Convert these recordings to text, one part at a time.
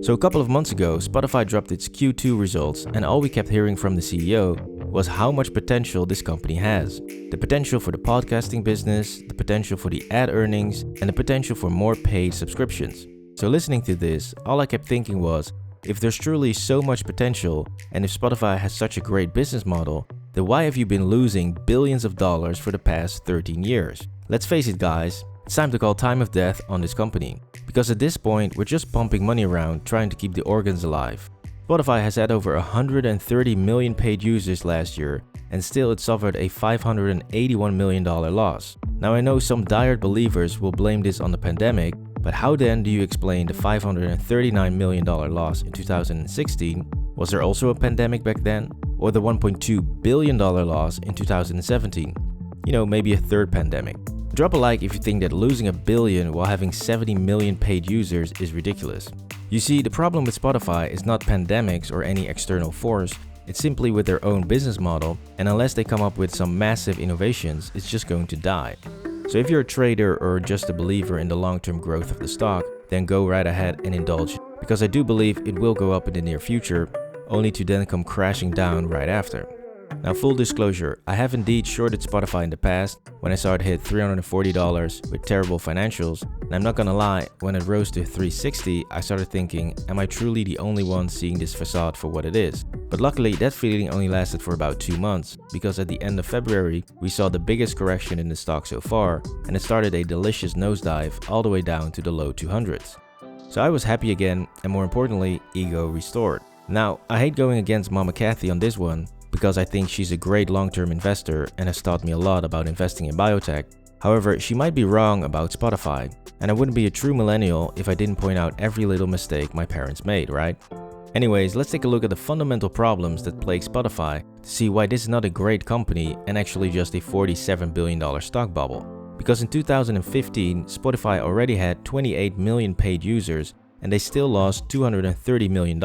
So a couple of months ago, Spotify dropped its Q2 results, and all we kept hearing from the CEO was how much potential this company has. The potential for the podcasting business, the potential for the ad earnings, and the potential for more paid subscriptions. So listening to this, all I kept thinking was, if there's truly so much potential, and if Spotify has such a great business model, then why have you been losing billions of dollars for the past 13 years? Let's face it guys, it's time to call time of death on this company. Because at this point, we're just pumping money around trying to keep the organs alive. Spotify has had over 130 million paid users last year, and still it suffered a $581 million loss. Now I know some diehard believers will blame this on the pandemic, but how then do you explain the $539 million loss in 2016? Was there also a pandemic back then? Or the $1.2 billion loss in 2017? Maybe a third pandemic. Drop a like if you think that losing $1 billion while having 70 million paid users is ridiculous. You see, the problem with Spotify is not pandemics or any external force, it's simply with their own business model, and unless they come up with some massive innovations, it's just going to die. So if you're a trader or just a believer in the long-term growth of the stock, then go right ahead and indulge, because I do believe it will go up in the near future, only to then come crashing down right after. Now full disclosure, I have indeed shorted Spotify in the past when I saw it hit $340 with terrible financials, and I'm not gonna lie, when it rose to $360, I started thinking, am I truly the only one seeing this facade for what it is? But luckily that feeling only lasted for about 2 months, because at the end of February, we saw the biggest correction in the stock so far, and it started a delicious nosedive all the way down to the low 200s. So I was happy again, and more importantly, ego restored. Now, I hate going against Mama Kathy on this one, because I think she's a great long-term investor and has taught me a lot about investing in biotech. However, she might be wrong about Spotify, and I wouldn't be a true millennial if I didn't point out every little mistake my parents made, right? Anyways, let's take a look at the fundamental problems that plague Spotify to see why this is not a great company and actually just a $47 billion stock bubble. Because in 2015, Spotify already had 28 million paid users and they still lost $230 million.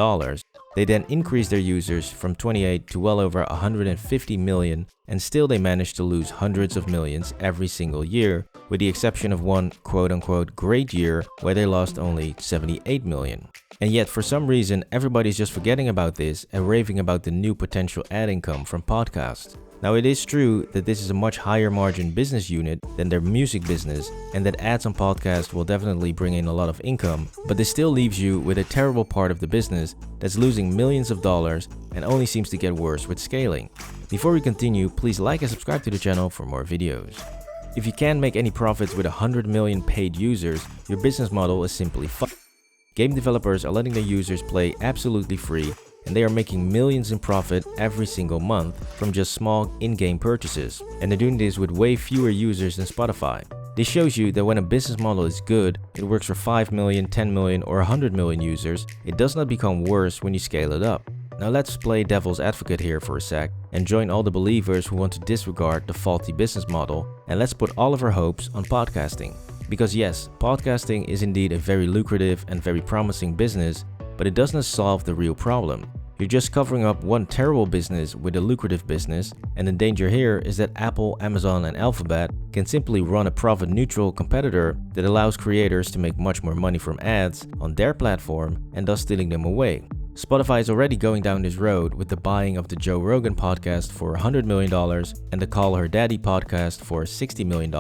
They then increased their users from 28 to well over 150 million, and still they managed to lose hundreds of millions every single year, with the exception of one quote-unquote great year where they lost only 78 million. And yet for some reason everybody's just forgetting about this and raving about the new potential ad income from podcasts. Now it is true that this is a much higher margin business unit than their music business, and that ads on podcasts will definitely bring in a lot of income, but this still leaves you with a terrible part of the business that's losing millions of dollars and only seems to get worse with scaling. Before we continue, please like and subscribe to the channel for more videos. If you can't make any profits with 100 million paid users, your business model is simply fucked. Game developers are letting their users play absolutely free, and they are making millions in profit every single month from just small in-game purchases, and they're doing this with way fewer users than Spotify. This shows you that when a business model is good, it works for 5 million, 10 million or 100 million users, it does not become worse when you scale it up. Now let's play devil's advocate here for a sec and join all the believers who want to disregard the faulty business model, and let's put all of our hopes on podcasting. Because yes, podcasting is indeed a very lucrative and very promising business, but it does not solve the real problem. You're just covering up one terrible business with a lucrative business, and the danger here is that Apple, Amazon and Alphabet can simply run a profit-neutral competitor that allows creators to make much more money from ads on their platform and thus stealing them away. Spotify is already going down this road with the buying of the Joe Rogan podcast for $100 million and the Call Her Daddy podcast for $60 million.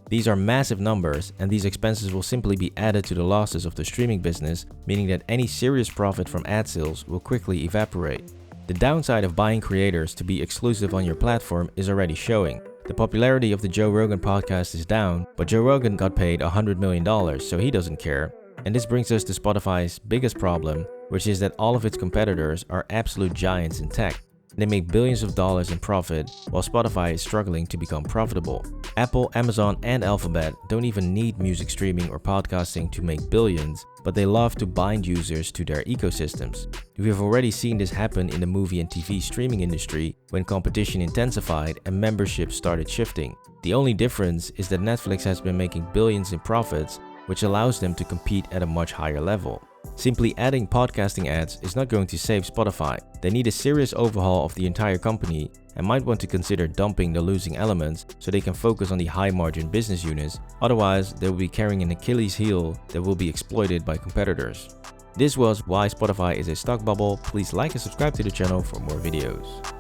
These are massive numbers, and these expenses will simply be added to the losses of the streaming business, meaning that any serious profit from ad sales will quickly evaporate. The downside of buying creators to be exclusive on your platform is already showing. The popularity of the Joe Rogan podcast is down, but Joe Rogan got paid $100 million, so he doesn't care. And this brings us to Spotify's biggest problem, which is that all of its competitors are absolute giants in tech. They make billions of dollars in profit, while Spotify is struggling to become profitable. Apple, Amazon, and Alphabet don't even need music streaming or podcasting to make billions, but they love to bind users to their ecosystems. We have already seen this happen in the movie and TV streaming industry when competition intensified and memberships started shifting. The only difference is that Netflix has been making billions in profits, which allows them to compete at a much higher level. Simply adding podcasting ads is not going to save Spotify. They need a serious overhaul of the entire company and might want to consider dumping the losing elements so they can focus on the high-margin business units. Otherwise, they will be carrying an Achilles heel that will be exploited by competitors. This was why Spotify is a stock bubble. Please like and subscribe to the channel for more videos.